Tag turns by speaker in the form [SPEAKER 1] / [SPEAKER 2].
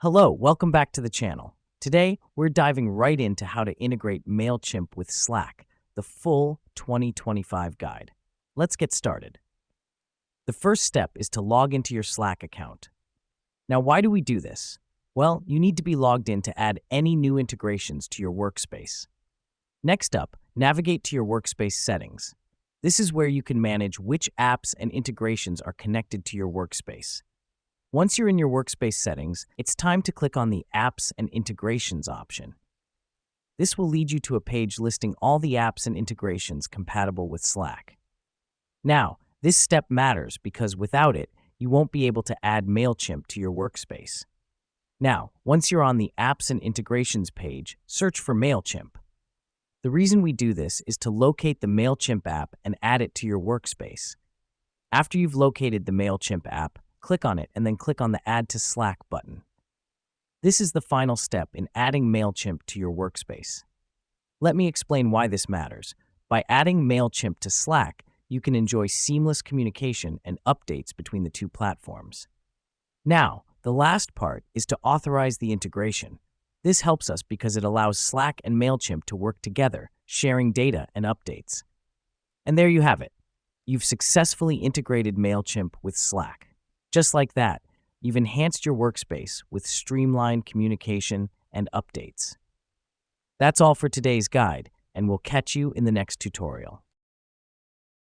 [SPEAKER 1] Hello, welcome back to the channel. Today, we're diving right into how to integrate Mailchimp with Slack, the full 2025 guide. Let's get started. The first step is to log into your Slack account. Now, why do we do this? Well, you need to be logged in to add any new integrations to your workspace. Next up, navigate to your workspace settings. This is where you can manage which apps and integrations are connected to your workspace. Once you're in your workspace settings, it's time to click on the Apps and Integrations option. This will lead you to a page listing all the apps and integrations compatible with Slack. Now, this step matters because without it, you won't be able to add Mailchimp to your workspace. Now, once you're on the Apps and Integrations page, search for Mailchimp. The reason we do this is to locate the Mailchimp app and add it to your workspace. After you've located the Mailchimp app, click on it and then click on the Add to Slack button. This is the final step in adding Mailchimp to your workspace. Let me explain why this matters. By adding Mailchimp to Slack, you can enjoy seamless communication and updates between the two platforms. Now, the last part is to authorize the integration. This helps us because it allows Slack and Mailchimp to work together, sharing data and updates. And there you have it. You've successfully integrated Mailchimp with Slack. Just like that, you've enhanced your workspace with streamlined communication and updates. That's all for today's guide, and we'll catch you in the next tutorial.